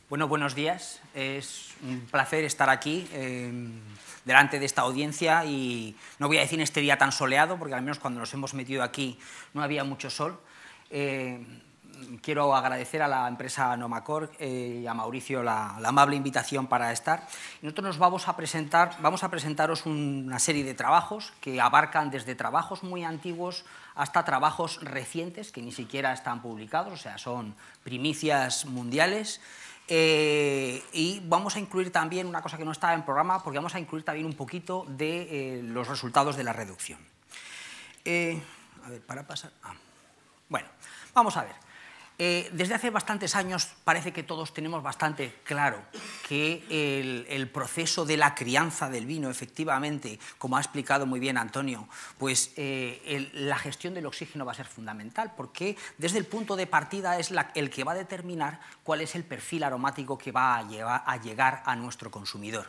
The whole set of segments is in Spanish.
Bueno, buenos días. Es un placer estar aquí delante de esta audiencia y no voy a decir en este día tan soleado, porque al menos cuando nos hemos metido aquí no había mucho sol. Quiero agradecer a la empresa Nomacor y a Mauricio la amable invitación para estar. Nosotros vamos a presentaros una serie de trabajos que abarcan desde trabajos muy antiguos hasta trabajos recientes que ni siquiera están publicados, o sea, son primicias mundiales. Y vamos a incluir también una cosa que no estaba en programa, porque vamos a incluir también un poquito de los resultados de la reducción. A ver, para pasar... Bueno, vamos a ver. Desde hace bastantes años parece que todos tenemos bastante claro que el proceso de la crianza del vino, efectivamente, como ha explicado muy bien Antonio, pues la gestión del oxígeno va a ser fundamental, porque desde el punto de partida es el que va a determinar cuál es el perfil aromático que va a llegar a nuestro consumidor.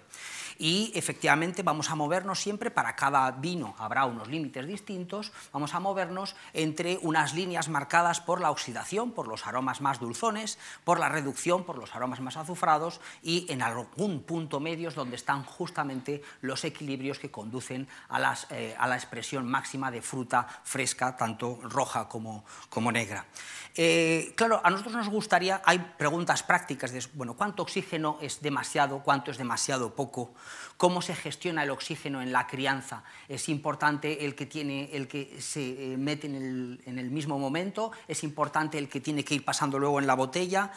Y efectivamente vamos a movernos siempre, para cada vino habrá unos límites distintos, vamos a movernos entre unas líneas marcadas por la oxidación, por los aromas más dulzones, por la reducción, por los aromas más azufrados, y en algún punto medios donde están justamente los equilibrios que conducen a la expresión máxima de fruta fresca, tanto roja como negra. Claro, a nosotros nos gustaría, hay preguntas prácticas de, bueno, ¿cuánto oxígeno es demasiado, cuánto es demasiado poco? ¿Cómo se gestiona el oxígeno en la crianza? ¿Es importante el que se mete en el mismo momento? ¿Es importante el que tiene que ir pasando luego en la botella?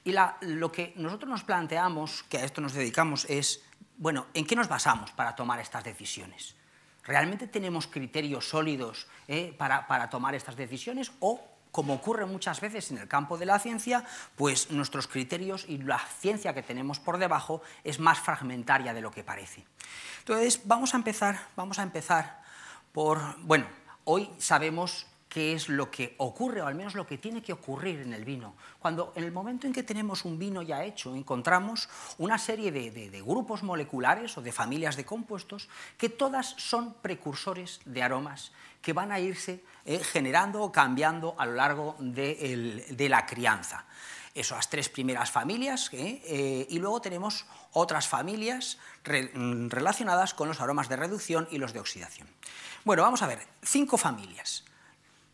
Y lo que nosotros nos planteamos, que a esto nos dedicamos, es, bueno, ¿en qué nos basamos para tomar estas decisiones? ¿Realmente tenemos criterios sólidos para tomar estas decisiones o, como ocurre muchas veces en el campo de la ciencia, pues nuestros criterios y la ciencia que tenemos por debajo es más fragmentaria de lo que parece? Entonces, vamos a empezar por, bueno, hoy sabemos qué es lo que ocurre, o al menos lo que tiene que ocurrir en el vino. Cuando en el momento en que tenemos un vino ya hecho, encontramos una serie de grupos moleculares o de familias de compuestos que todas son precursores de aromas que van a irse generando o cambiando a lo largo de la crianza. Esas tres primeras familias, y luego tenemos otras familias relacionadas con los aromas de reducción y los de oxidación. Bueno, vamos a ver, 5 familias.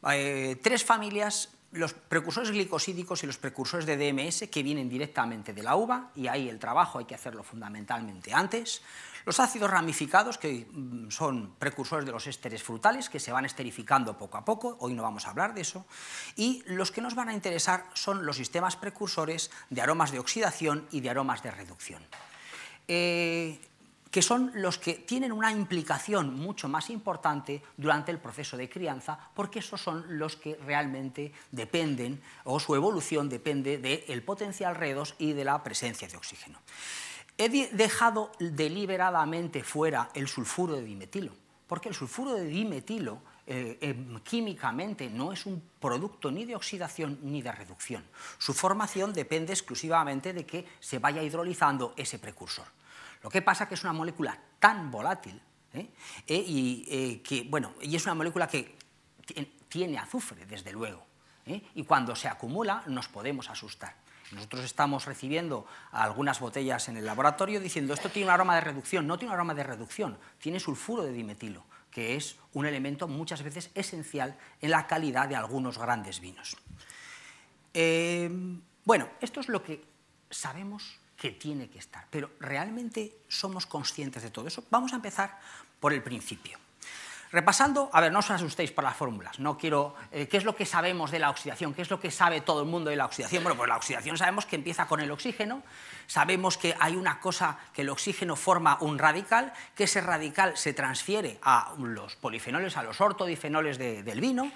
3 familias, los precursores glicosídicos y los precursores de DMS, que vienen directamente de la uva, y ahí el trabajo hay que hacerlo fundamentalmente antes. Los ácidos ramificados, que son precursores de los ésteres frutales, que se van esterificando poco a poco, hoy no vamos a hablar de eso. Y los que nos van a interesar son los sistemas precursores de aromas de oxidación y de aromas de reducción, que son los que tienen una implicación mucho más importante durante el proceso de crianza, porque esos son los que realmente dependen, o su evolución depende del potencial redox y de la presencia de oxígeno. He dejado deliberadamente fuera el sulfuro de dimetilo, porque el sulfuro de dimetilo químicamente no es un producto ni de oxidación ni de reducción. Su formación depende exclusivamente de que se vaya hidrolizando ese precursor. Lo que pasa es que es una molécula tan volátil y es una molécula que tiene azufre, desde luego, y cuando se acumula nos podemos asustar. Nosotros estamos recibiendo algunas botellas en el laboratorio diciendo esto tiene un aroma de reducción. No tiene un aroma de reducción, tiene sulfuro de dimetilo, que es un elemento muchas veces esencial en la calidad de algunos grandes vinos. Bueno, esto es lo que sabemos que tiene que estar, pero ¿realmente somos conscientes de todo eso? Vamos a empezar por el principio. Repasando, a ver, no os asustéis por las fórmulas, no quiero, ¿qué es lo que sabemos de la oxidación? ¿Qué es lo que sabe todo el mundo de la oxidación? Bueno, pues la oxidación sabemos que empieza con el oxígeno, sabemos que hay una cosa, que el oxígeno forma un radical, que ese radical se transfiere a los polifenoles, a los ortodifenoles del vino,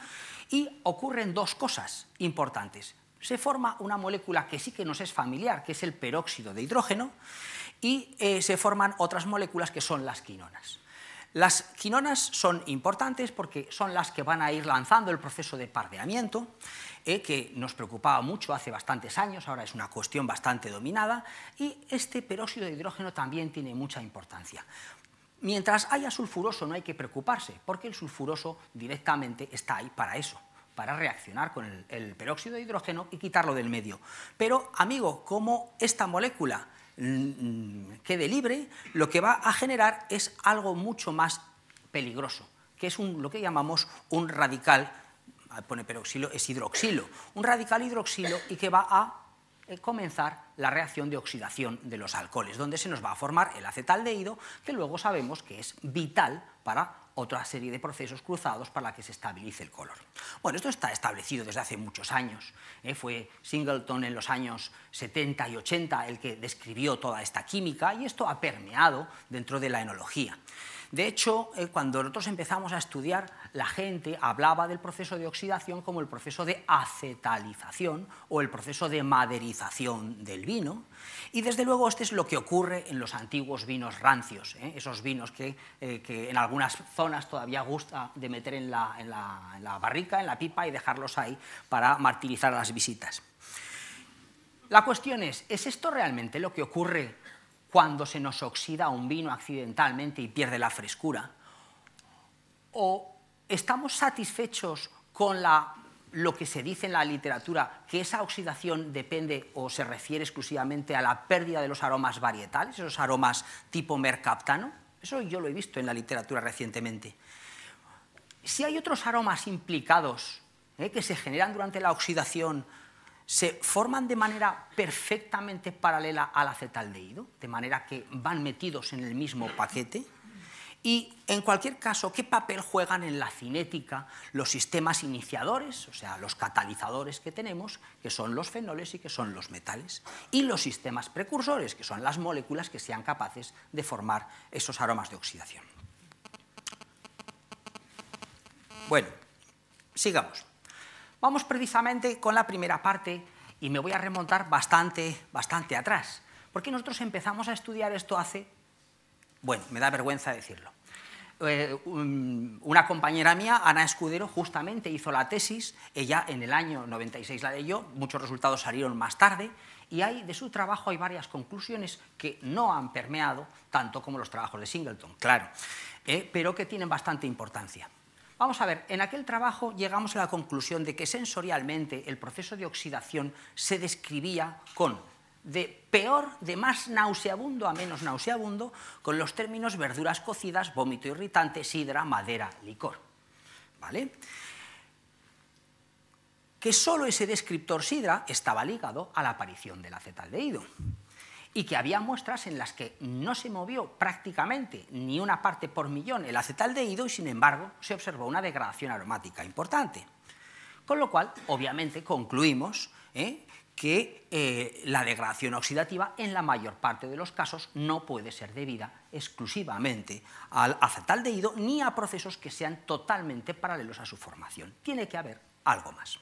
y ocurren 2 cosas importantes. Se forma una molécula que sí que nos es familiar, que es el peróxido de hidrógeno, y se forman otras moléculas que son las quinonas. Las quinonas son importantes porque son las que van a ir lanzando el proceso de pardeamiento, que nos preocupaba mucho hace bastantes años, ahora es una cuestión bastante dominada, y este peróxido de hidrógeno también tiene mucha importancia. Mientras haya sulfuroso no hay que preocuparse, porque el sulfuroso directamente está ahí para eso, para reaccionar con el peróxido de hidrógeno y quitarlo del medio. Pero, amigo, como esta molécula quede libre, lo que va a generar es algo mucho más peligroso, que es lo que llamamos un radical, pone peroxilo, es hidroxilo, un radical hidroxilo y que va a comenzar la reacción de oxidación de los alcoholes, donde se nos va a formar el acetaldehído, que luego sabemos que es vital para otra serie de procesos cruzados para que se estabilice el color. Bueno, esto está establecido desde hace muchos años. Fue Singleton en los años 70 y 80 el que describió toda esta química y esto ha permeado dentro de la enología. De hecho, cuando nosotros empezamos a estudiar, la gente hablaba del proceso de oxidación como el proceso de acetalización o el proceso de maderización del vino, y desde luego este es lo que ocurre en los antiguos vinos rancios, esos vinos que en algunas zonas todavía gusta de meter en la barrica, en la pipa y dejarlos ahí para martirizar a las visitas. La cuestión ¿es esto realmente lo que ocurre cuando se nos oxida un vino accidentalmente y pierde la frescura? ¿O estamos satisfechos con lo que se dice en la literatura, que esa oxidación depende o se refiere exclusivamente a la pérdida de los aromas varietales, esos aromas tipo mercaptano? Eso yo lo he visto en la literatura recientemente. Si hay otros aromas implicados que se generan durante la oxidación, se forman de manera perfectamente paralela al acetaldehído, de manera que van metidos en el mismo paquete. Y, en cualquier caso, ¿qué papel juegan en la cinética los sistemas iniciadores, o sea, los catalizadores que tenemos, que son los fenoles y que son los metales, y los sistemas precursores, que son las moléculas que sean capaces de formar esos aromas de oxidación? Bueno, sigamos. Vamos precisamente con la primera parte y me voy a remontar bastante atrás, porque nosotros empezamos a estudiar esto hace, bueno, me da vergüenza decirlo. Una compañera mía, Ana Escudero, justamente hizo la tesis, ella en el año 96 la leyó, muchos resultados salieron más tarde, y de su trabajo hay varias conclusiones que no han permeado tanto como los trabajos de Singleton, claro, pero que tienen bastante importancia. Vamos a ver, en aquel trabajo llegamos a la conclusión de que sensorialmente el proceso de oxidación se describía de más nauseabundo a menos nauseabundo, con los términos verduras cocidas, vómito irritante, sidra, madera, licor. ¿Vale? Que solo ese descriptor sidra estaba ligado a la aparición del acetaldehído, y que había muestras en las que no se movió prácticamente ni una parte por millón el acetaldehído y, sin embargo, se observó una degradación aromática importante. Con lo cual, obviamente, concluimos que la degradación oxidativa, en la mayor parte de los casos, no puede ser debida exclusivamente al acetaldehído ni a procesos que sean totalmente paralelos a su formación. Tiene que haber algo más.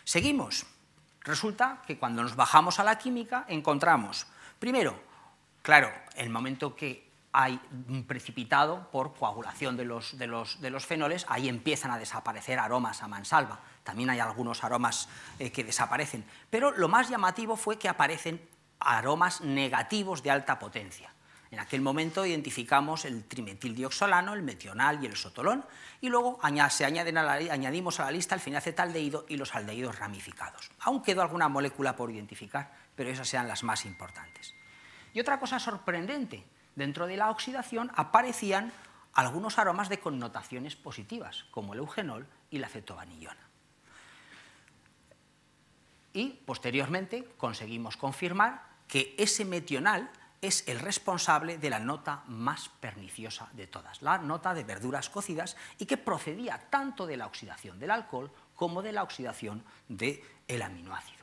Seguimos. Resulta que cuando nos bajamos a la química encontramos, primero, claro, el momento que hay un precipitado por coagulación de los fenoles, ahí empiezan a desaparecer aromas a mansalva. También hay algunos aromas que desaparecen, pero lo más llamativo fue que aparecen aromas negativos de alta potencia. En aquel momento identificamos el trimetildioxolano, el metional y el sotolón, y luego añadimos a la lista el fenilacetaldehído y los aldehídos ramificados. Aún quedó alguna molécula por identificar, pero esas eran las más importantes. Y otra cosa sorprendente, dentro de la oxidación aparecían algunos aromas de connotaciones positivas, como el eugenol y la cetovanillona. Y posteriormente conseguimos confirmar que ese metional es el responsable de la nota más perniciosa de todas, la nota de verduras cocidas, y que procedía tanto de la oxidación del alcohol como de la oxidación del aminoácido.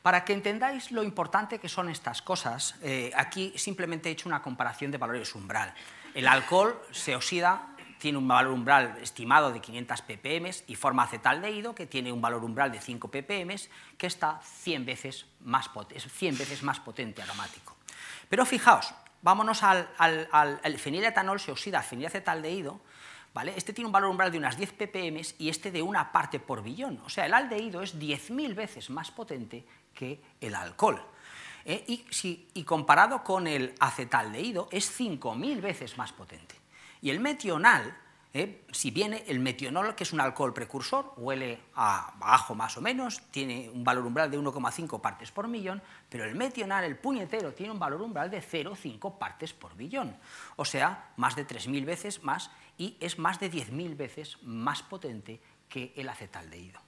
Para que entendáis lo importante que son estas cosas, aquí simplemente he hecho una comparación de valores umbral. El alcohol se oxida, tiene un valor umbral estimado de 500 ppm y forma acetaldehído, que tiene un valor umbral de 5 ppm, que está 100 veces más potente aromático. Pero fijaos, vámonos al feniletanol, se oxida al fenilacetaldehído, ¿vale? Este tiene un valor umbral de unas 10 ppm y este de una parte por billón. O sea, el aldehído es 10.000 veces más potente que el alcohol. Y comparado con el acetaldehído es 5.000 veces más potente. Y el metional Si viene el metionol, que es un alcohol precursor, huele a ajo más o menos, tiene un valor umbral de 1,5 partes por millón, pero el metional, el puñetero, tiene un valor umbral de 0,5 partes por billón, o sea, más de 3.000 veces más, y es más de 10.000 veces más potente que el acetaldehído.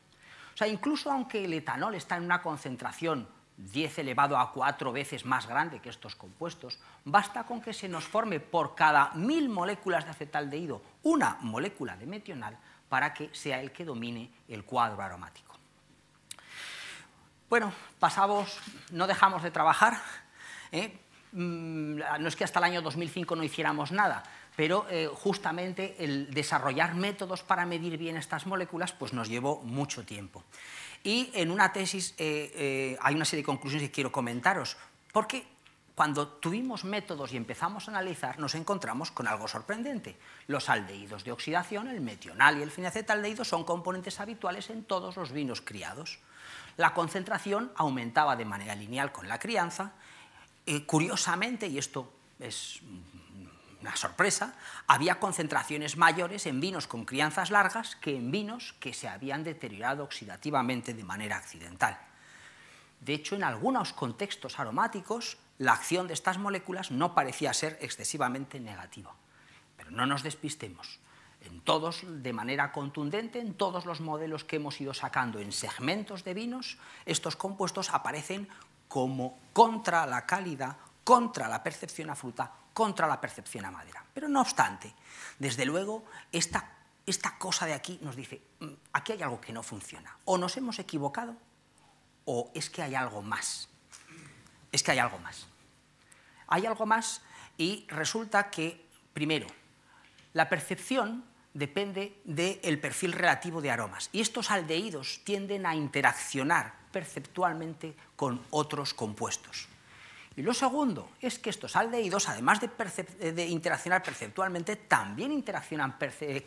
O sea, incluso aunque el etanol está en una concentración 10 elevado a 4 veces más grande que estos compuestos, basta con que se nos forme por cada 1000 moléculas de acetaldehído una molécula de metional para que sea el que domine el cuadro aromático. Bueno, no dejamos de trabajar, no es que hasta el año 2005 no hiciéramos nada, pero justamente el desarrollar métodos para medir bien estas moléculas pues nos llevó mucho tiempo. Y en una tesis hay una serie de conclusiones que quiero comentaros, porque cuando tuvimos métodos y empezamos a analizar, nos encontramos con algo sorprendente. Los aldehídos de oxidación, el metional y el fenacetaldehído, son componentes habituales en todos los vinos criados. La concentración aumentaba de manera lineal con la crianza. Curiosamente, y esto es una sorpresa, había concentraciones mayores en vinos con crianzas largas que en vinos que se habían deteriorado oxidativamente de manera accidental. De hecho, en algunos contextos aromáticos, la acción de estas moléculas no parecía ser excesivamente negativa. Pero no nos despistemos. En todos, de manera contundente, en todos los modelos que hemos ido sacando en segmentos de vinos, estos compuestos aparecen como contra la calidad, contra la percepción a fruta, contra la percepción a madera. Pero no obstante, desde luego, esta cosa de aquí nos dice, aquí hay algo que no funciona. O nos hemos equivocado, o es que hay algo más. Es que hay algo más. Hay algo más y resulta que, primero, la percepción depende del perfil relativo de aromas. Y estos aldehídos tienden a interaccionar perceptualmente con otros compuestos. Y lo segundo es que estos aldehídos, además de interaccionar perceptualmente, también interaccionan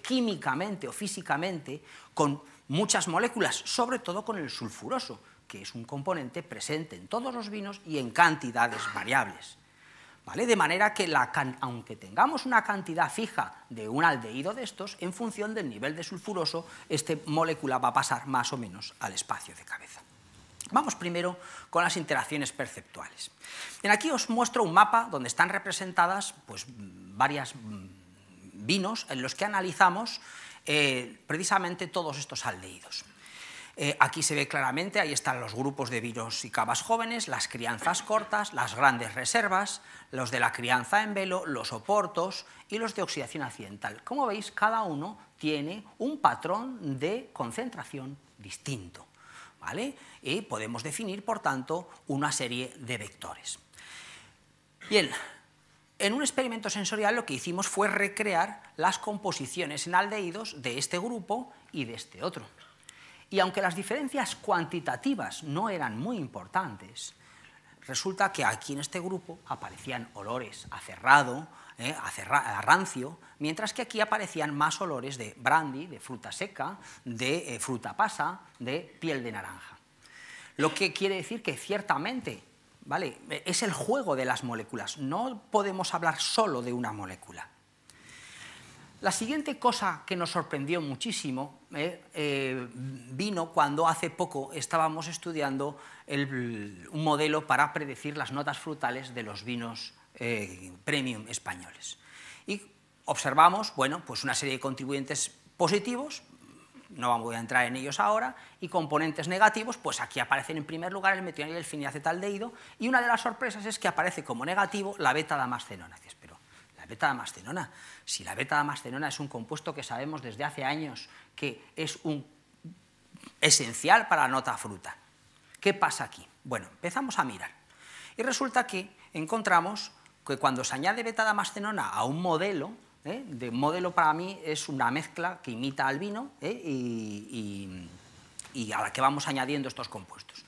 químicamente o físicamente con muchas moléculas, sobre todo con el sulfuroso, que es un componente presente en todos los vinos y en cantidades variables. ¿Vale? De manera que, aunque tengamos una cantidad fija de un aldehído de estos, en función del nivel de sulfuroso, esta molécula va a pasar más o menos al espacio de cabeza. Vamos primero con las interacciones perceptuales. Aquí os muestro un mapa donde están representadas pues, varios vinos en los que analizamos precisamente todos estos aldehídos. Aquí se ve claramente, ahí están los grupos de vinos y cavas jóvenes, las crianzas cortas, las grandes reservas, los de la crianza en velo, los oportos y los de oxidación accidental. Como veis, cada uno tiene un patrón de concentración distinto, ¿vale? Y podemos definir, por tanto, una serie de vectores. Bien, en un experimento sensorial lo que hicimos fue recrear las composiciones en aldehídos de este grupo y de este otro. Y aunque las diferencias cuantitativas no eran muy importantes, resulta que aquí en este grupo aparecían olores a cerrado, a rancio, mientras que aquí aparecían más olores de brandy, de fruta seca, de fruta pasa, de piel de naranja. Lo que quiere decir que ciertamente, ¿vale?, es el juego de las moléculas, no podemos hablar solo de una molécula. La siguiente cosa que nos sorprendió muchísimo vino cuando hace poco estábamos estudiando un modelo para predecir las notas frutales de los vinos premium españoles. Y observamos, bueno, pues una serie de contribuyentes positivos, no voy a entrar en ellos ahora, y componentes negativos, pues aquí aparecen en primer lugar el metional y el fenacetaldehído, y una de las sorpresas es que aparece como negativo la beta-damascenona. Pero la beta-damascenona, si la beta-damascenona es un compuesto que sabemos desde hace años que es esencial para la nota fruta, ¿qué pasa aquí? Bueno, empezamos a mirar y resulta que encontramos que cuando se añade beta-damascenona a un modelo, modelo para mí es una mezcla que imita al vino y a la que vamos añadiendo estos compuestos.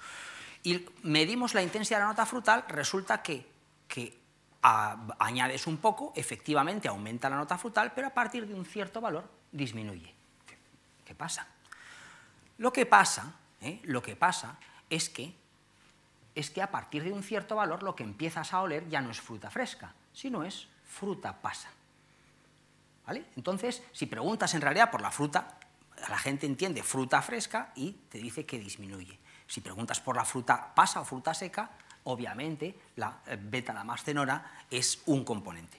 Y medimos la intensidad de la nota frutal, resulta que añades un poco, efectivamente aumenta la nota frutal, pero a partir de un cierto valor disminuye. ¿Qué pasa? Lo que pasa es que a partir de un cierto valor lo que empiezas a oler ya no es fruta fresca, sino es fruta pasa. ¿vale? Entonces, si preguntas en realidad por la fruta, la gente entiende fruta fresca y te dice que disminuye. Si preguntas por la fruta pasa o fruta seca, obviamente la beta-damascenona es un componente.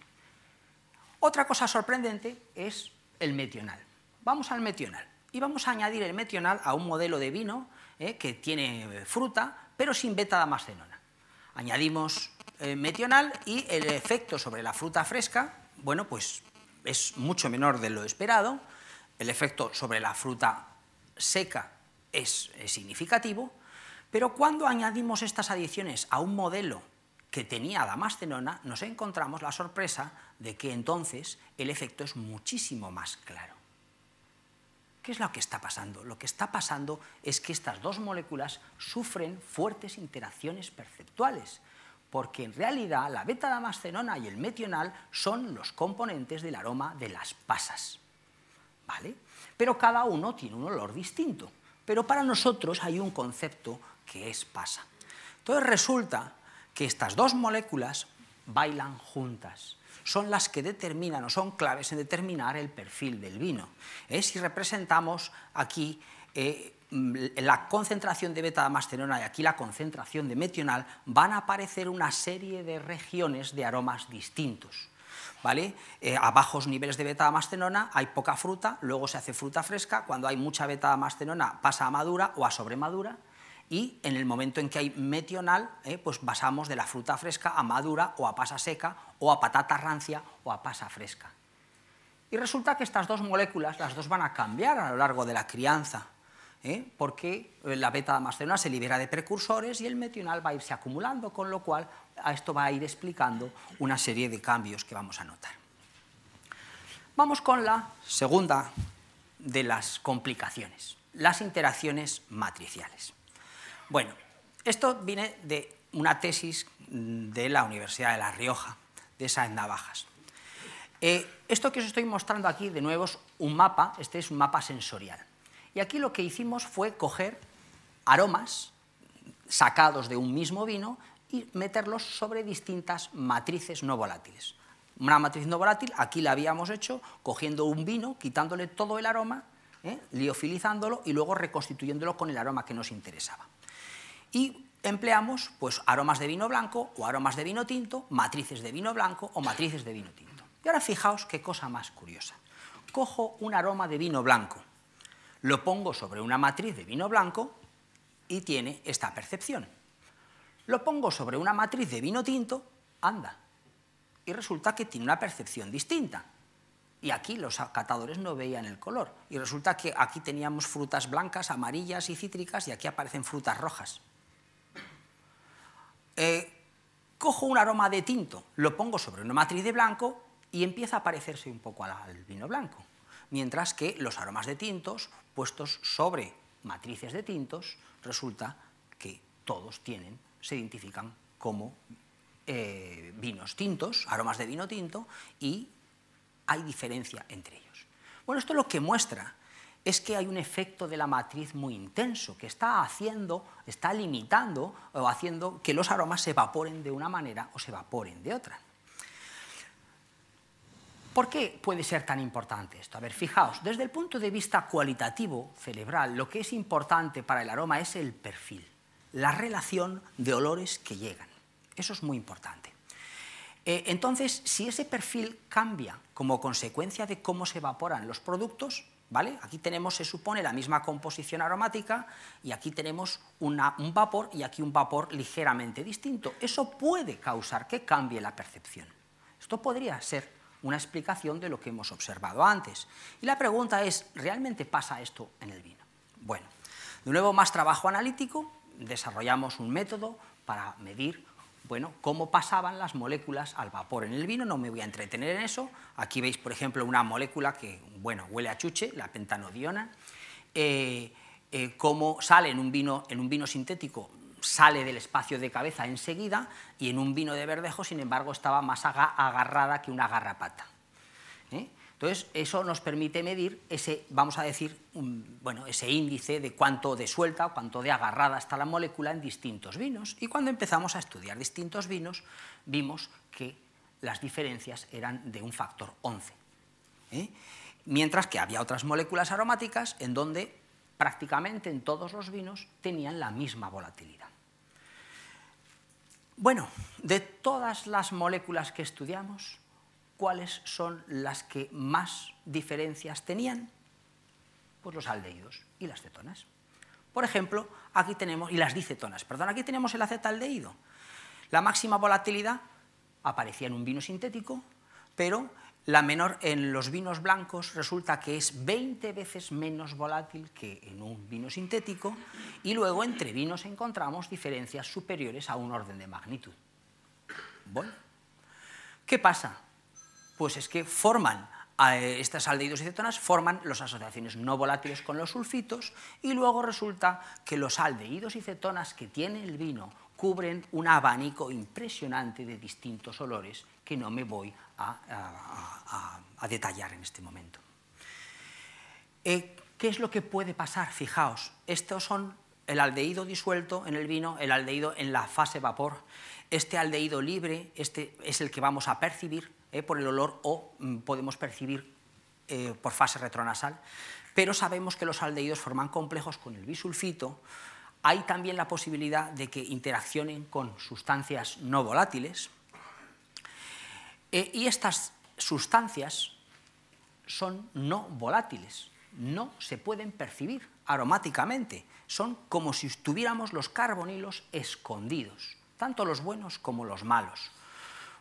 Otra cosa sorprendente es el metional. Vamos al metional y vamos a añadir el metional a un modelo de vino que tiene fruta, pero sin beta-damascenona. Añadimos metional y el efecto sobre la fruta fresca, bueno, pues es mucho menor de lo esperado. El efecto sobre la fruta seca es significativo, pero cuando añadimos estas adiciones a un modelo que tenía damascenona, nos encontramos la sorpresa de que entonces el efecto es muchísimo más claro. ¿Qué es lo que está pasando? Lo que está pasando es que estas dos moléculas sufren fuertes interacciones perceptuales, porque en realidad la beta-damascenona y el metional son los componentes del aroma de las pasas, ¿vale? Pero cada uno tiene un olor distinto, pero para nosotros hay un concepto que es pasa. Entonces resulta que estas dos moléculas bailan juntas, son las que determinan o son claves en determinar el perfil del vino. Si representamos aquí la concentración de beta-damascenona y aquí la concentración de metional, van a aparecer una serie de regiones de aromas distintos, ¿vale? A bajos niveles de beta-damascenona hay poca fruta, luego se hace fruta fresca, cuando hay mucha beta-damascenona pasa a madura o a sobremadura, y en el momento en que hay metional, pues pasamos de la fruta fresca a madura o a pasa seca o a patata rancia o a pasa fresca. Y resulta que estas dos moléculas, las dos van a cambiar a lo largo de la crianza, porque la beta-damascenona se libera de precursores y el metional va a irse acumulando, con lo cual a esto va a ir explicando una serie de cambios que vamos a notar. Vamos con la segunda de las complicaciones, las interacciones matriciales. Bueno, esto viene de una tesis de la Universidad de La Rioja, de Sáenz Navajas. Esto que os estoy mostrando aquí, de nuevo, es un mapa, este es un mapa sensorial. Y aquí lo que hicimos fue coger aromas sacados de un mismo vino y meterlos sobre distintas matrices no volátiles. Una matriz no volátil, aquí la habíamos hecho cogiendo un vino, quitándole todo el aroma, liofilizándolo y luego reconstituyéndolo con el aroma que nos interesaba. Y empleamos pues, aromas de vino blanco o aromas de vino tinto, matrices de vino blanco o matrices de vino tinto. Y ahora fijaos qué cosa más curiosa. Cojo un aroma de vino blanco, lo pongo sobre una matriz de vino blanco y tiene esta percepción. Lo pongo sobre una matriz de vino tinto, anda, y resulta que tiene una percepción distinta. Y aquí los catadores no veían el color. Y resulta que aquí teníamos frutas blancas, amarillas y cítricas y aquí aparecen frutas rojas. Cojo un aroma de tinto, lo pongo sobre una matriz de blanco y empieza a parecerse un poco al vino blanco, mientras que los aromas de tintos puestos sobre matrices de tintos resulta que todos se identifican como vinos tintos, aromas de vino tinto, y hay diferencia entre ellos. Bueno, esto lo que muestra es que hay un efecto de la matriz muy intenso que está limitando o haciendo que los aromas se evaporen de una manera o se evaporen de otra. ¿Por qué puede ser tan importante esto? A ver, fijaos, desde el punto de vista cualitativo, cerebral, lo que es importante para el aroma es el perfil, la relación de olores que llegan. Eso es muy importante. Entonces, si ese perfil cambia como consecuencia de cómo se evaporan los productos, ¿vale? Aquí tenemos, se supone, la misma composición aromática y aquí tenemos un vapor y aquí un vapor ligeramente distinto. Eso puede causar que cambie la percepción. Esto podría ser una explicación de lo que hemos observado antes. Y la pregunta es, ¿realmente pasa esto en el vino? Bueno, de nuevo, más trabajo analítico, desarrollamos un método para medir cómo pasaban las moléculas al vapor en el vino. No me voy a entretener en eso. Aquí veis, por ejemplo, una molécula que huele a chuche, la pentanodiona. Cómo sale en un vino sintético, sale del espacio de cabeza enseguida, y en un vino de verdejo, sin embargo, estaba más agarrada que una garrapata. Entonces, eso nos permite medir ese, vamos a decir, ese índice de cuánto de suelta o cuánto de agarrada está la molécula en distintos vinos. Y cuando empezamos a estudiar distintos vinos, vimos que las diferencias eran de un factor 11. Mientras que había otras moléculas aromáticas en donde prácticamente en todos los vinos tenían la misma volatilidad. Bueno, de todas las moléculas que estudiamos, ¿cuáles son las que más diferencias tenían? Pues los aldehídos y las cetonas. Por ejemplo, aquí tenemos, y las dicetonas, perdón, aquí tenemos el acetaldehído. La máxima volatilidad aparecía en un vino sintético, pero la menor en los vinos blancos resulta que es 20 veces menos volátil que en un vino sintético, y luego entre vinos encontramos diferencias superiores a un orden de magnitud. Bueno, ¿qué pasa? Pues es que forman estas aldehídos y cetonas, forman las asociaciones no volátiles con los sulfitos, y luego resulta que los aldehídos y cetonas que tiene el vino cubren un abanico impresionante de distintos olores que no me voy a detallar en este momento. ¿Qué es lo que puede pasar? Fijaos, estos son el aldehído disuelto en el vino, el aldehído en la fase vapor. Este aldehído libre, este es el que vamos a percibir por el olor, o podemos percibir por fase retronasal, pero sabemos que los aldehídos forman complejos con el bisulfito. Hay también la posibilidad de que interaccionen con sustancias no volátiles, y estas sustancias son no volátiles, no se pueden percibir aromáticamente, son como si tuviéramos los carbonilos escondidos, tanto los buenos como los malos.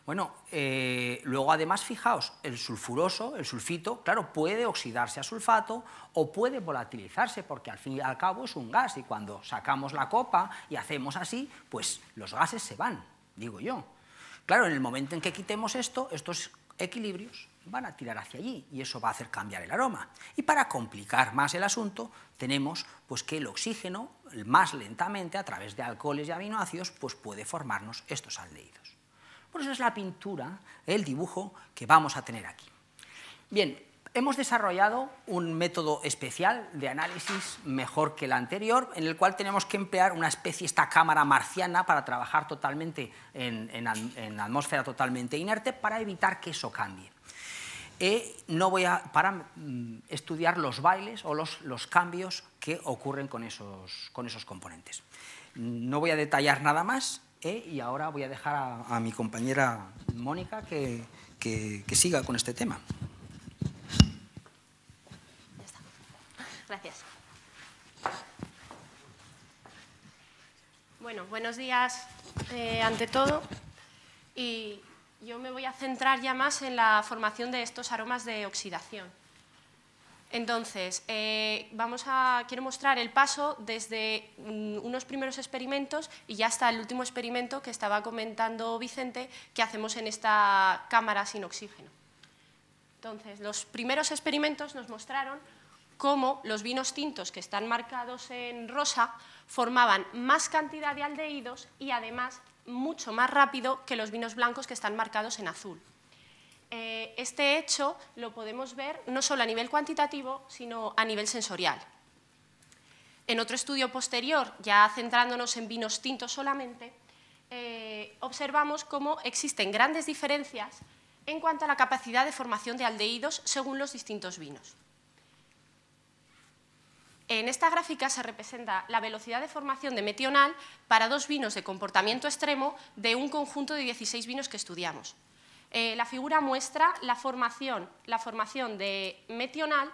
Bueno, luego además, fijaos, el sulfuroso, el sulfito, claro, puede oxidarse a sulfato o puede volatilizarse, porque al fin y al cabo es un gas, y cuando sacamos la copa y hacemos así, pues los gases se van, digo yo. Claro, en el momento en que quitemos esto, estos equilibrios van a tirar hacia allí, y eso va a hacer cambiar el aroma. Y para complicar más el asunto, tenemos pues que el oxígeno, más lentamente, a través de alcoholes y aminoácidos, pues puede formarnos estos aldehídos. Por eso es la pintura, el dibujo que vamos a tener aquí. Bien, hemos desarrollado un método especial de análisis mejor que el anterior, en el cual tenemos que emplear una especie, esta cámara marciana, para trabajar totalmente en atmósfera totalmente inerte, para evitar que eso cambie. No voy para estudiar los bailes o los cambios que ocurren con esos componentes. No voy a detallar nada más. Y ahora voy a dejar a mi compañera Mónica que siga con este tema. Ya está. Gracias. Bueno, buenos días ante todo. Y yo me voy a centrar ya más en la formación de estos aromas de oxidación. Entonces, quiero mostrar el paso desde unos primeros experimentos y ya hasta el último experimento que estaba comentando Vicente, que hacemos en esta cámara sin oxígeno. Entonces, los primeros experimentos nos mostraron cómo los vinos tintos que están marcados en rosa formaban más cantidad de aldehídos y además mucho más rápido que los vinos blancos que están marcados en azul. Este hecho lo podemos ver no solo a nivel cuantitativo, sino a nivel sensorial. En otro estudio posterior, ya centrándonos en vinos tintos solamente, observamos cómo existen grandes diferencias en cuanto a la capacidad de formación de aldehídos según los distintos vinos. En esta gráfica se representa la velocidad de formación de metional para dos vinos de comportamiento extremo de un conjunto de 16 vinos que estudiamos. La figura muestra la formación de metional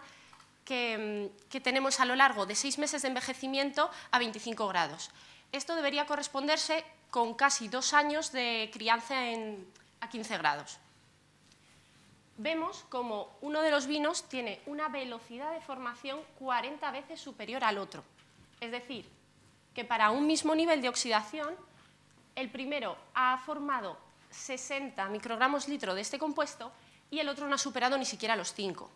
que tenemos a lo largo de 6 meses de envejecimiento a 25 grados. Esto debería corresponderse con casi 2 años de crianza a 15 grados. Vemos como uno de los vinos tiene una velocidad de formación 40 veces superior al otro. Es decir, que para un mismo nivel de oxidación, el primero ha formado 60 microgramos litro de este compuesto y el otro no ha superado ni siquiera los 5.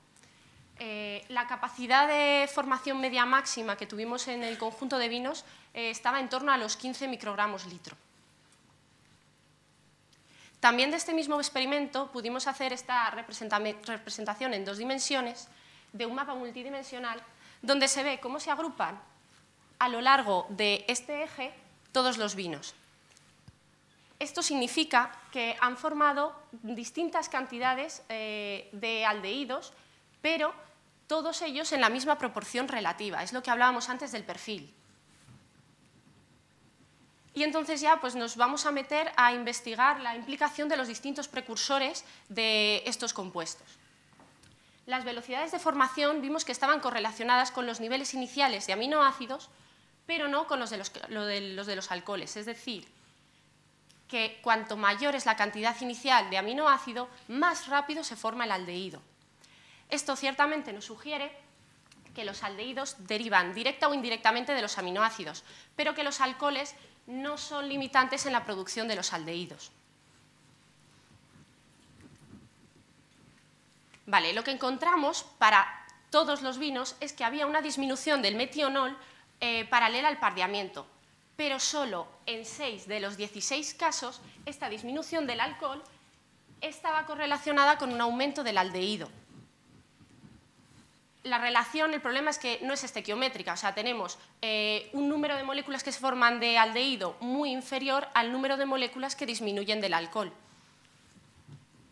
La capacidad de formación media máxima que tuvimos en el conjunto de vinos estaba en torno a los 15 microgramos litro. También de este mismo experimento pudimos hacer esta representación en 2 dimensiones de un mapa multidimensional donde se ve cómo se agrupan a lo largo de este eje todos los vinos. Esto significa que han formado distintas cantidades de aldehídos pero todos ellos en la misma proporción relativa, es lo que hablábamos antes del perfil. Y entonces ya pues, nos vamos a meter a investigar la implicación de los distintos precursores de estos compuestos. Las velocidades de formación vimos que estaban correlacionadas con los niveles iniciales de aminoácidos, pero no con los de los alcoholes, es decir, que cuanto mayor es la cantidad inicial de aminoácido, más rápido se forma el aldehído. Esto ciertamente nos sugiere que los aldehídos derivan directa o indirectamente de los aminoácidos, pero que los alcoholes no son limitantes en la producción de los aldehídos. Vale, lo que encontramos para todos los vinos es que había una disminución del metionol paralela al pardeamiento, pero solo en 6 de los 16 casos esta disminución del alcohol estaba correlacionada con un aumento del aldehído. La relación, el problema es que no es estequiométrica, o sea, tenemos un número de moléculas que se forman de aldehído muy inferior al número de moléculas que disminuyen del alcohol.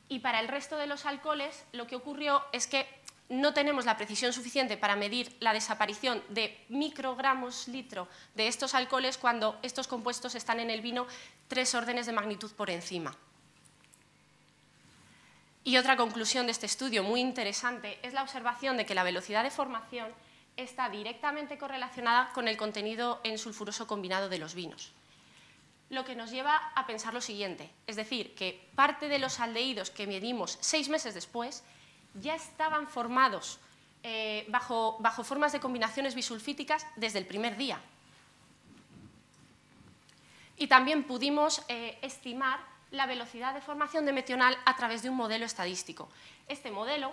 Y para el resto de los alcoholes lo que ocurrió es que no tenemos la precisión suficiente para medir la desaparición de microgramos litro de estos alcoholes cuando estos compuestos están en el vino 3 órdenes de magnitud por encima. Y otra conclusión de este estudio muy interesante es la observación de que la velocidad de formación está directamente correlacionada con el contenido en sulfuroso combinado de los vinos. Lo que nos lleva a pensar lo siguiente, es decir, que parte de los aldehídos que medimos 6 meses después ya estaban formados bajo formas de combinaciones bisulfíticas desde el primer día. Y también pudimos estimar la velocidad de formación de metional a través de un modelo estadístico. Este modelo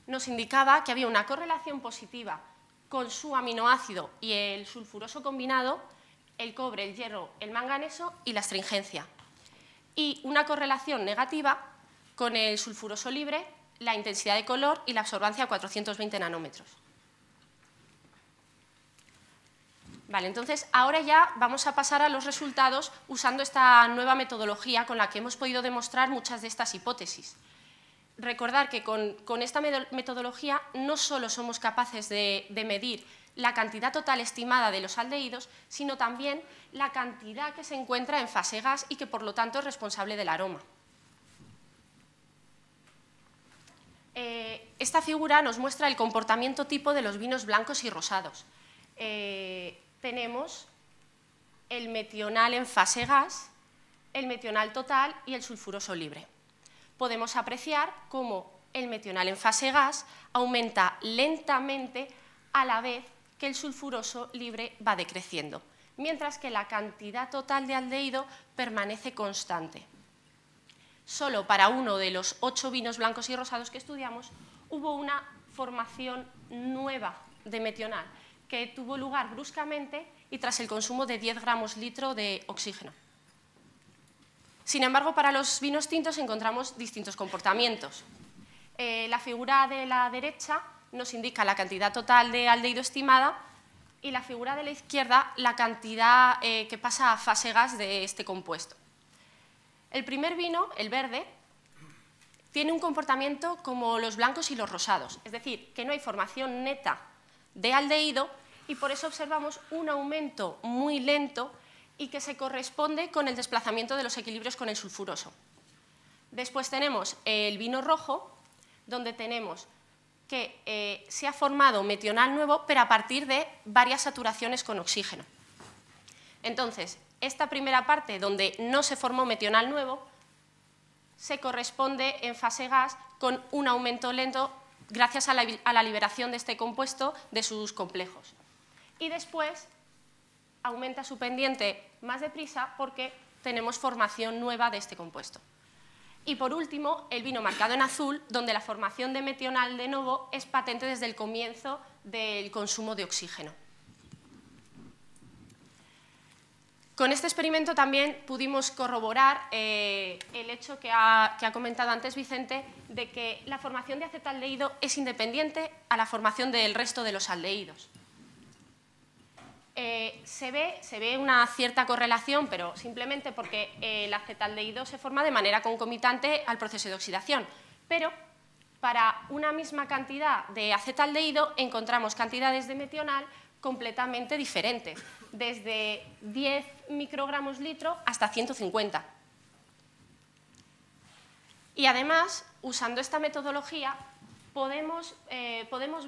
nos indicaba que había una correlación positiva con su aminoácido y el sulfuroso combinado, el cobre, el hierro, el manganeso y la astringencia. Y una correlación negativa con el sulfuroso libre, la intensidad de color y la absorbancia a 420 nanómetros. Vale, entonces ahora ya vamos a pasar a los resultados usando esta nueva metodología con la que hemos podido demostrar muchas de estas hipótesis. Recordar que con esta metodología no solo somos capaces de medir la cantidad total estimada de los aldehídos, sino también la cantidad que se encuentra en fase gas y que por lo tanto es responsable del aroma. Esta figura nos muestra el comportamiento tipo de los vinos blancos y rosados. Tenemos el metional en fase gas, el metional total y el sulfuroso libre. Podemos apreciar cómo el metional en fase gas aumenta lentamente a la vez que el sulfuroso libre va decreciendo, mientras que la cantidad total de aldehído permanece constante. Solo para uno de los 8 vinos blancos y rosados que estudiamos hubo una formación nueva de metional que tuvo lugar bruscamente y tras el consumo de 10 gramos litro de oxígeno. Sin embargo, para los vinos tintos encontramos distintos comportamientos. La figura de la derecha nos indica la cantidad total de aldehído estimada y la figura de la izquierda la cantidad que pasa a fase gas de este compuesto. El primer vino, el verde, tiene un comportamiento como los blancos y los rosados, es decir, que no hay formación neta de aldehído y por eso observamos un aumento muy lento y que se corresponde con el desplazamiento de los equilibrios con el sulfuroso. Después tenemos el vino rojo, donde tenemos que se ha formado metional nuevo, pero a partir de varias saturaciones con oxígeno. Entonces, esta primera parte, donde no se formó metional nuevo, se corresponde en fase gas con un aumento lento gracias a la liberación de este compuesto de sus complejos. Y después aumenta su pendiente más deprisa porque tenemos formación nueva de este compuesto. Y por último, el vino marcado en azul, donde la formación de metional de nuevo es patente desde el comienzo del consumo de oxígeno. Con este experimento también pudimos corroborar el hecho que ha comentado antes Vicente, de que la formación de acetaldehído es independiente a la formación del resto de los aldehídos. Se ve una cierta correlación, pero simplemente porque el acetaldehído se forma de manera concomitante al proceso de oxidación. Pero para una misma cantidad de acetaldehído encontramos cantidades de metional completamente diferentes, desde 10 microgramos litro hasta 150. Y además, usando esta metodología, podemos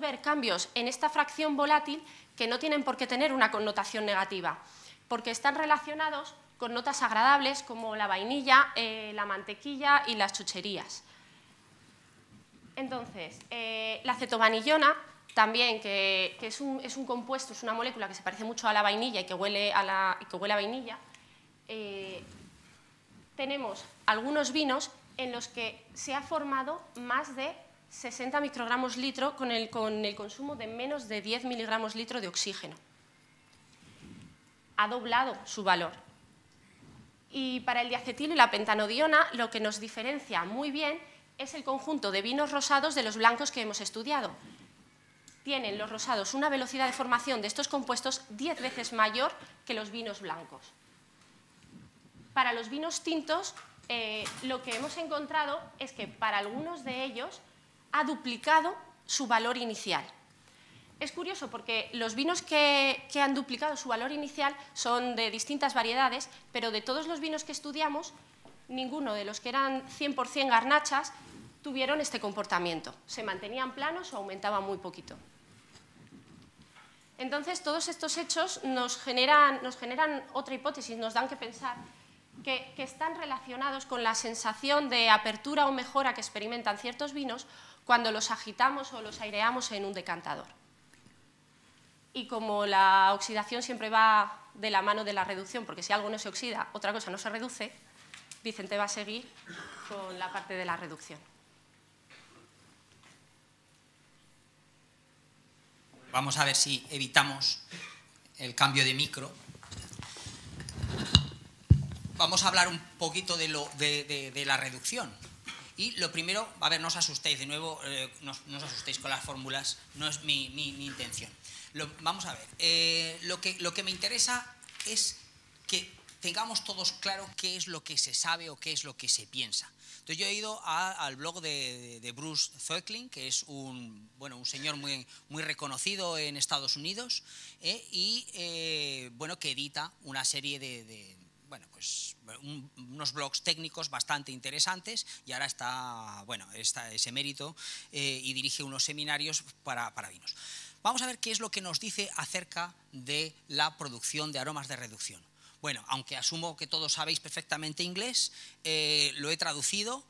ver cambios en esta fracción volátil que no tienen por qué tener una connotación negativa, porque están relacionados con notas agradables como la vainilla, la mantequilla y las chucherías. Entonces, la acetovanillona, también, que es un compuesto, es una molécula que se parece mucho a la vainilla y que huele a vainilla, tenemos algunos vinos en los que se ha formado más de 60 microgramos litro con el consumo de menos de 10 miligramos litro de oxígeno. Ha doblado su valor. Y para el diacetilo y la pentanodiona, lo que nos diferencia muy bien es el conjunto de vinos rosados de los blancos que hemos estudiado. Tienen los rosados una velocidad de formación de estos compuestos 10 veces mayor que los vinos blancos. Para los vinos tintos, lo que hemos encontrado es que para algunos de ellos ha duplicado su valor inicial. Es curioso porque los vinos que han duplicado su valor inicial son de distintas variedades, pero de todos los vinos que estudiamos, ninguno de los que eran 100% garnachas tuvieron este comportamiento. Se mantenían planos o aumentaban muy poquito. Entonces, todos estos hechos nos generan otra hipótesis, nos dan que pensar que están relacionados con la sensación de apertura o mejora que experimentan ciertos vinos cuando los agitamos o los aireamos en un decantador. Y como la oxidación siempre va de la mano de la reducción, porque si algo no se oxida, otra cosa no se reduce, Vicente va a seguir con la parte de la reducción. Vamos a ver si evitamos el cambio de micro. Vamos a hablar un poquito de la reducción. Y lo primero, a ver, no os asustéis, de nuevo, no os asustéis con las fórmulas, no es mi intención. Vamos a ver, lo que me interesa es que tengamos todos claro qué es lo que se sabe o qué es lo que se piensa. Entonces yo he ido al blog de Bruce Zöckling, que es un señor muy reconocido en Estados Unidos, que edita una serie de unos blogs técnicos bastante interesantes, y ahora está ese mérito y dirige unos seminarios para vinos. Vamos a ver qué es lo que nos dice acerca de la producción de aromas de reducción. Bueno, aunque asumo que todos sabéis perfectamente inglés, lo he traducido.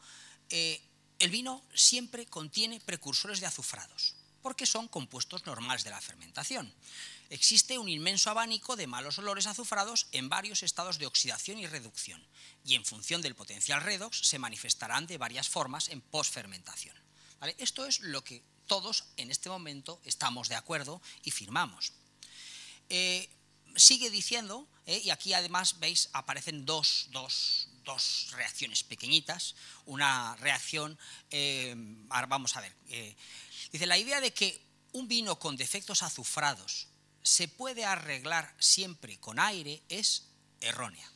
El vino siempre contiene precursores de azufrados, porque son compuestos normales de la fermentación. Existe un inmenso abanico de malos olores azufrados en varios estados de oxidación y reducción, y en función del potencial redox se manifestarán de varias formas en posfermentación. ¿Vale? Esto es lo que todos en este momento estamos de acuerdo y firmamos. Sigue diciendo, y aquí además veis aparecen dos reacciones pequeñitas, una reacción, vamos a ver, dice: la idea de que un vino con defectos azufrados se puede arreglar siempre con aire es errónea.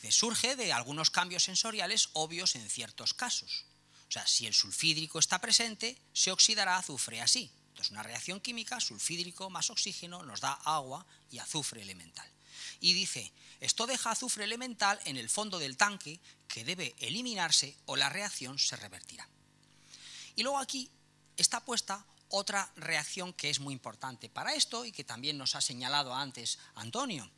Surge de algunos cambios sensoriales obvios en ciertos casos. O sea, si el sulfídrico está presente, se oxidará azufre así. Entonces, una reacción química, sulfídrico más oxígeno, nos da agua y azufre elemental. Y dice, esto deja azufre elemental en el fondo del tanque que debe eliminarse o la reacción se revertirá. Y luego aquí está puesta otra reacción que es muy importante para esto y que también nos ha señalado antes Antonio.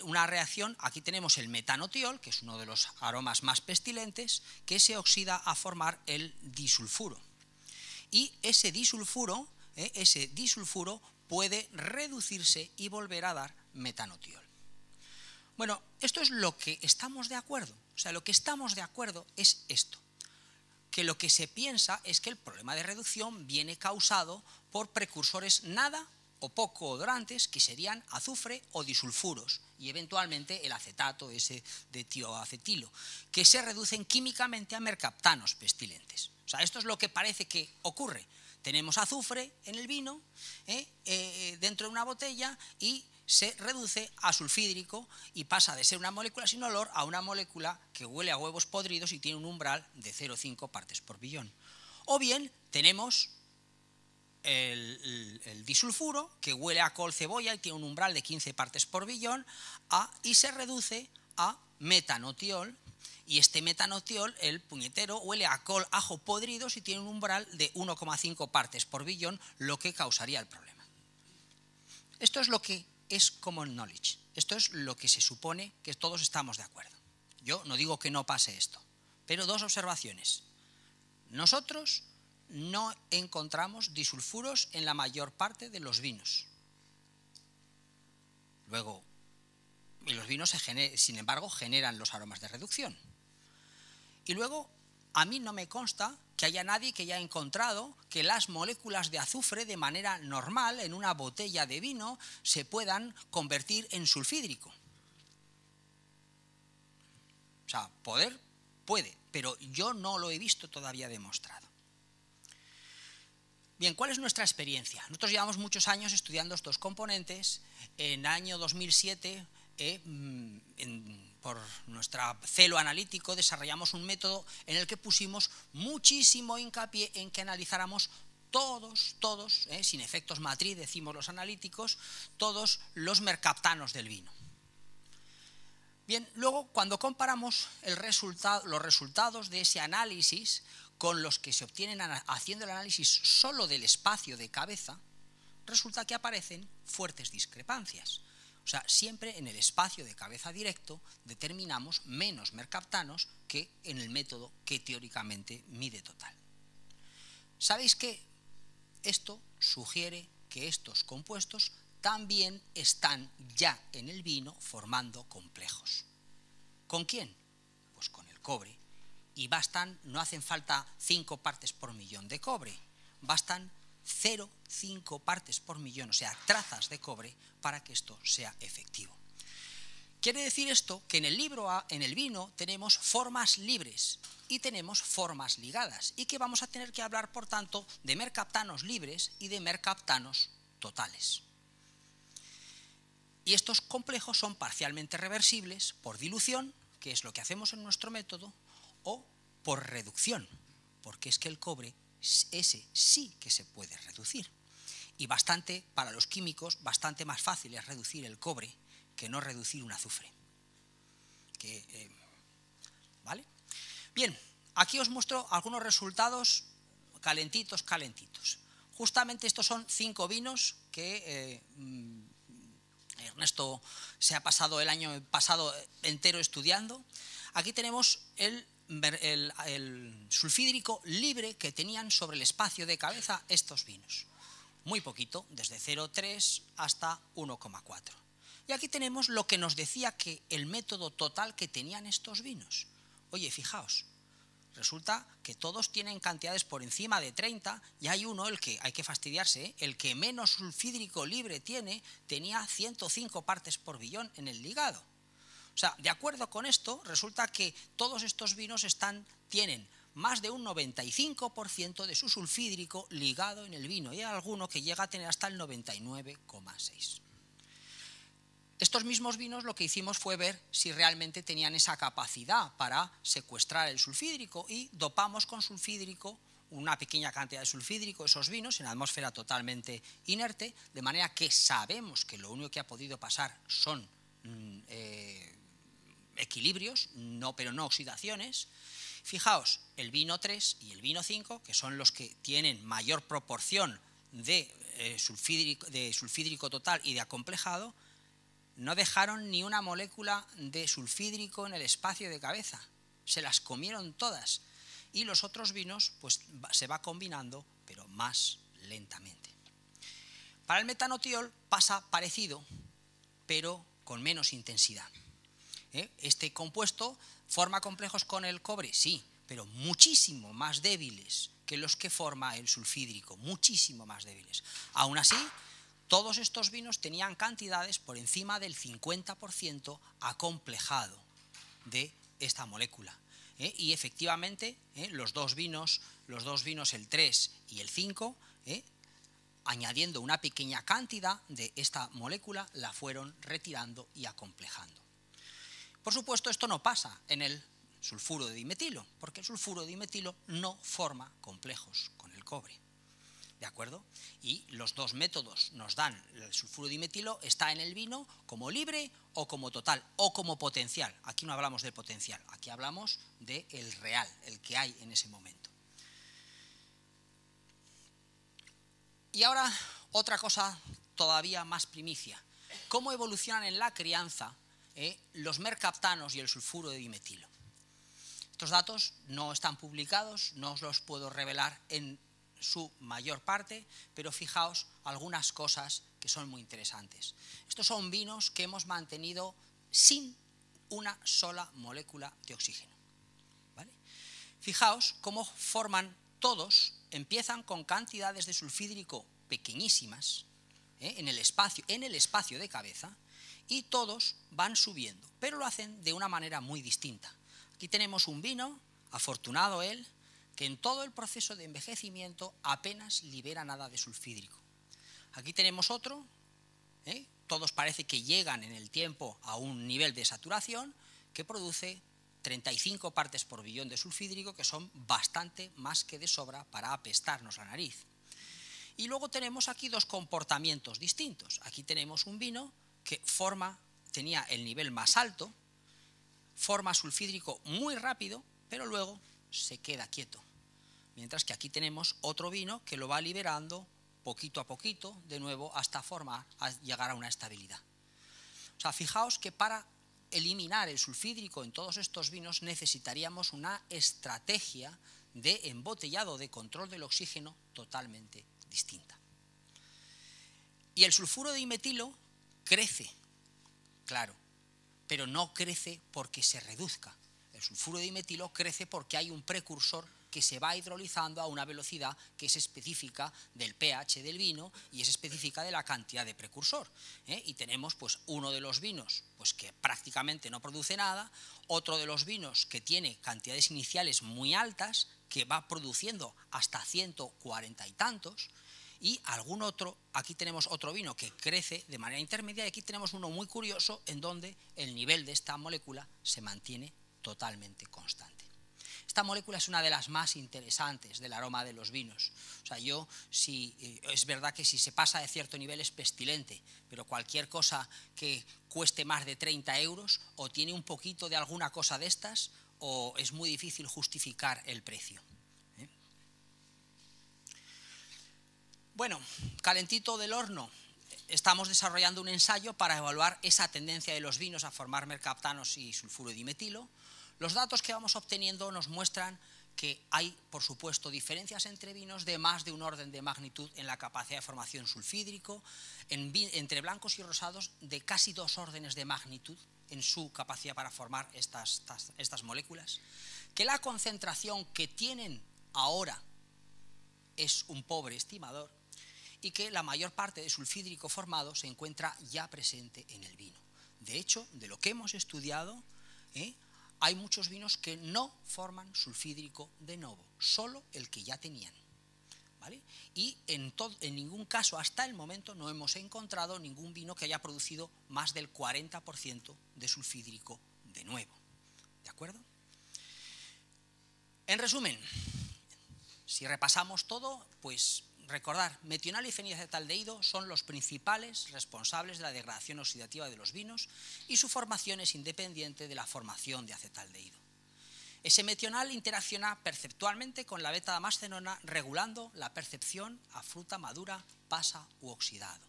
Una reacción, aquí tenemos el metanotiol, que es uno de los aromas más pestilentes, que se oxida a formar el disulfuro. Y ese disulfuro puede reducirse y volver a dar metanotiol. Bueno, esto es lo que estamos de acuerdo. O sea, lo que estamos de acuerdo es esto, que lo que se piensa es que el problema de reducción viene causado por precursores nada o poco odorantes, que serían azufre o disulfuros, y eventualmente el acetato ese de tioacetilo, que se reducen químicamente a mercaptanos pestilentes. O sea, esto es lo que parece que ocurre. Tenemos azufre en el vino, dentro de una botella, y se reduce a sulfídrico y pasa de ser una molécula sin olor a una molécula que huele a huevos podridos y tiene un umbral de 0,5 partes por billón. O bien tenemos el disulfuro, que huele a col cebolla y tiene un umbral de 15 partes por billón, y se reduce a metanotiol, y este metanotiol, el puñetero, huele a col ajo podridos y tiene un umbral de 1,5 partes por billón, lo que causaría el problema. Esto es lo que es common knowledge, esto es lo que se supone que todos estamos de acuerdo. Yo no digo que no pase esto, pero dos observaciones. Nosotros no encontramos disulfuros en la mayor parte de los vinos. Luego, los vinos, sin embargo, generan los aromas de reducción. Y luego, a mí no me consta que haya nadie que haya encontrado que las moléculas de azufre de manera normal en una botella de vino se puedan convertir en sulfídrico. O sea, puede, pero yo no lo he visto todavía demostrado. Bien, ¿cuál es nuestra experiencia? Nosotros llevamos muchos años estudiando estos componentes. En el año 2007, por nuestro celo analítico, desarrollamos un método en el que pusimos muchísimo hincapié en que analizáramos todos, sin efectos matriz, decimos los analíticos, todos los mercaptanos del vino. Bien, luego cuando comparamos los resultados de ese análisis con los que se obtienen haciendo el análisis solo del espacio de cabeza, resulta que aparecen fuertes discrepancias. O sea, siempre en el espacio de cabeza directo determinamos menos mercaptanos que en el método que teóricamente mide total. ¿Sabéis qué? Esto sugiere que estos compuestos también están ya en el vino formando complejos. ¿Con quién? Pues con el cobre. Y no hacen falta 5 partes por millón de cobre, bastan 0,5 partes por millón, o sea, trazas de cobre, para que esto sea efectivo. Quiere decir esto que en el vino tenemos formas libres y tenemos formas ligadas, y que vamos a tener que hablar, por tanto, de mercaptanos libres y de mercaptanos totales. Y estos complejos son parcialmente reversibles por dilución, que es lo que hacemos en nuestro método, o por reducción, porque es que el cobre, ese sí que se puede reducir. Y para los químicos, bastante más fácil es reducir el cobre que no reducir un azufre. ¿Vale? Bien, aquí os muestro algunos resultados calentitos. Justamente estos son 5 vinos que Ernesto se ha pasado el año pasado entero estudiando. Aquí tenemos el sulfídrico libre que tenían sobre el espacio de cabeza estos vinos. Muy poquito, desde 0,3 hasta 1,4. Y aquí tenemos lo que nos decía que el método total que tenían estos vinos. Oye, fijaos, resulta que todos tienen cantidades por encima de 30, y hay uno, el que hay que fastidiarse, el que menos sulfídrico libre tenía 105 partes por billón en el ligado. O sea, de acuerdo con esto, resulta que todos estos vinos tienen más de un 95% de su sulfídrico ligado en el vino, y hay alguno que llega a tener hasta el 99,6%. Estos mismos vinos lo que hicimos fue ver si realmente tenían esa capacidad para secuestrar el sulfídrico, y dopamos con sulfídrico, una pequeña cantidad de sulfídrico, esos vinos en atmósfera totalmente inerte, de manera que sabemos que lo único que ha podido pasar son equilibrios, pero no oxidaciones. Fijaos, el vino 3 y el vino 5, que son los que tienen mayor proporción de sulfídrico total y de acomplejado, no dejaron ni una molécula de sulfídrico en el espacio de cabeza, se las comieron todas, y los otros vinos pues se va combinando, pero más lentamente. Para el metanotiol pasa parecido, pero con menos intensidad. Este compuesto forma complejos con el cobre, sí, pero muchísimo más débiles que los que forma el sulfídrico, muchísimo más débiles. Aún así, todos estos vinos tenían cantidades por encima del 50% acomplejado de esta molécula. Y efectivamente, los dos vinos, el 3 y el 5, añadiendo una pequeña cantidad de esta molécula, la fueron retirando y acomplejando. Por supuesto, esto no pasa en el sulfuro de dimetilo, porque el sulfuro de dimetilo no forma complejos con el cobre. ¿De acuerdo? Y los dos métodos nos dan, el sulfuro de dimetilo está en el vino como libre o como total o como potencial. Aquí no hablamos del potencial, aquí hablamos del real, el que hay en ese momento. Y ahora otra cosa todavía más primicia. ¿Cómo evolucionan en la crianza los mercaptanos y el sulfuro de dimetilo? Estos datos no están publicados, no os los puedo revelar en su mayor parte, pero fijaos algunas cosas que son muy interesantes. Estos son vinos que hemos mantenido sin una sola molécula de oxígeno, ¿vale? Fijaos cómo forman todos, empiezan con cantidades de sulfídrico pequeñísimas en el espacio de cabeza, y todos van subiendo, pero lo hacen de una manera muy distinta. Aquí tenemos un vino, afortunado él, que en todo el proceso de envejecimiento apenas libera nada de sulfídrico. Aquí tenemos otro, todos parece que llegan en el tiempo a un nivel de saturación que produce 35 partes por billón de sulfídrico, que son bastante más que de sobra para apestarnos la nariz. Y luego tenemos aquí dos comportamientos distintos. Aquí tenemos un vino que tenía el nivel más alto, forma sulfídrico muy rápido, pero luego se queda quieto. Mientras que aquí tenemos otro vino que lo va liberando poquito a poquito, de nuevo, hasta llegar a una estabilidad. O sea, fijaos que para eliminar el sulfídrico en todos estos vinos necesitaríamos una estrategia de embotellado, de control del oxígeno totalmente distinta. Y el sulfuro de dimetilo crece, claro, pero no crece porque se reduzca. El sulfuro de dimetilo crece porque hay un precursor que se va hidrolizando a una velocidad que es específica del pH del vino y es específica de la cantidad de precursor. Y tenemos pues uno de los vinos pues que prácticamente no produce nada, otro de los vinos que tiene cantidades iniciales muy altas, que va produciendo hasta 140 y tantos, y algún otro, aquí tenemos otro vino que crece de manera intermedia, y aquí tenemos uno muy curioso en donde el nivel de esta molécula se mantiene totalmente constante. Esta molécula es una de las más interesantes del aroma de los vinos. O sea, es verdad que si se pasa de cierto nivel es pestilente, pero cualquier cosa que cueste más de 30 euros o tiene un poquito de alguna cosa de estas, o es muy difícil justificar el precio. Bueno, calentito del horno. Estamos desarrollando un ensayo para evaluar esa tendencia de los vinos a formar mercaptanos y sulfuro de dimetilo. Los datos que vamos obteniendo nos muestran que hay, por supuesto, diferencias entre vinos de más de un orden de magnitud en la capacidad de formación sulfídrico, entre blancos y rosados de casi 2 órdenes de magnitud en su capacidad para formar estas moléculas, que la concentración que tienen ahora es un pobre estimador, y que la mayor parte de sulfídrico formado se encuentra ya presente en el vino. De hecho, de lo que hemos estudiado, hay muchos vinos que no forman sulfídrico de novo, solo el que ya tenían, ¿vale? Y en ningún caso hasta el momento no hemos encontrado ningún vino que haya producido más del 40% de sulfídrico de nuevo, ¿de acuerdo? En resumen, si repasamos todo, pues recordar, metional y fenilacetaldehído son los principales responsables de la degradación oxidativa de los vinos y su formación es independiente de la formación de acetaldehído. Ese metional interacciona perceptualmente con la beta-damascenona, regulando la percepción a fruta madura, pasa u oxidado.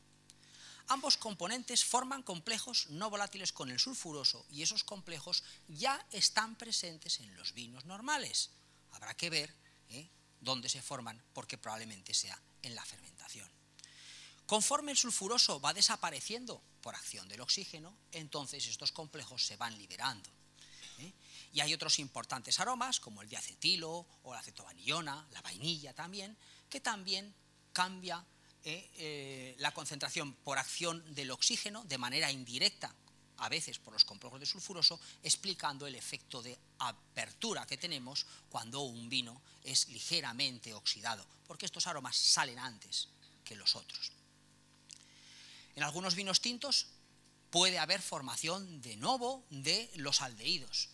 Ambos componentes forman complejos no volátiles con el sulfuroso y esos complejos ya están presentes en los vinos normales. Habrá que ver dónde se forman, porque probablemente sea en la fermentación. Conforme el sulfuroso va desapareciendo por acción del oxígeno, entonces estos complejos se van liberando. Y hay otros importantes aromas, como el diacetilo o la acetovanillona, la vainilla también, que también cambia la concentración por acción del oxígeno de manera indirecta, a veces por los complejos de sulfuroso, explicando el efecto de apertura que tenemos cuando un vino es ligeramente oxidado, porque estos aromas salen antes que los otros. En algunos vinos tintos puede haber formación de novo de los aldehídos.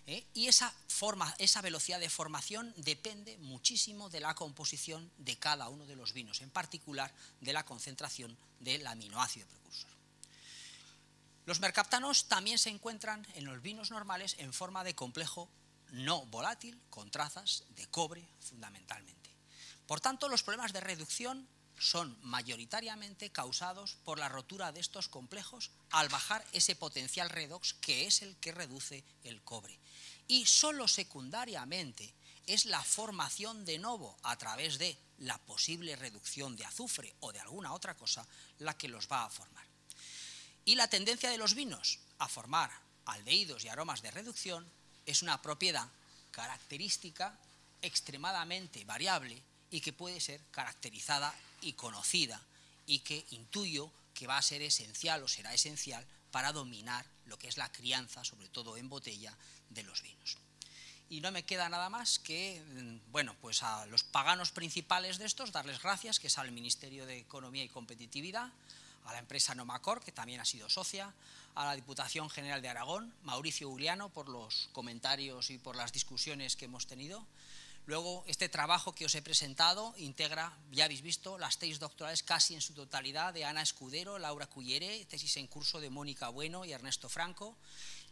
Y esa velocidad de formación depende muchísimo de la composición de cada uno de los vinos, en particular de la concentración del aminoácido precursor. Los mercaptanos también se encuentran en los vinos normales en forma de complejo no volátil, con trazas de cobre fundamentalmente. Por tanto, los problemas de reducción son mayoritariamente causados por la rotura de estos complejos al bajar ese potencial redox, que es el que reduce el cobre. Y solo secundariamente es la formación de novo a través de la posible reducción de azufre o de alguna otra cosa la que los va a formar. Y la tendencia de los vinos a formar aldehídos y aromas de reducción es una propiedad característica extremadamente variable y que puede ser caracterizada y conocida, y que intuyo que va a ser esencial o será esencial para dominar lo que es la crianza, sobre todo en botella, de los vinos. Y no me queda nada más que, bueno, pues a los paganos principales de estos darles gracias, que es al Ministerio de Economía y Competitividad, a la empresa Nomacor, que también ha sido socia, a la Diputación General de Aragón, Mauricio Uliano, por los comentarios y por las discusiones que hemos tenido. Luego, este trabajo que os he presentado integra, ya habéis visto, las tesis doctorales casi en su totalidad de Ana Escudero, Laura Culleré, tesis en curso de Mónica Bueno y Ernesto Franco.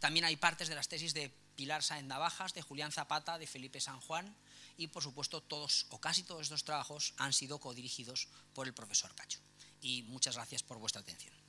También hay partes de las tesis de Pilar Sáenz Navajas, de Julián Zapata, de Felipe San Juan, y por supuesto todos o casi todos estos trabajos han sido codirigidos por el profesor Cacho. Y muchas gracias por vuestra atención.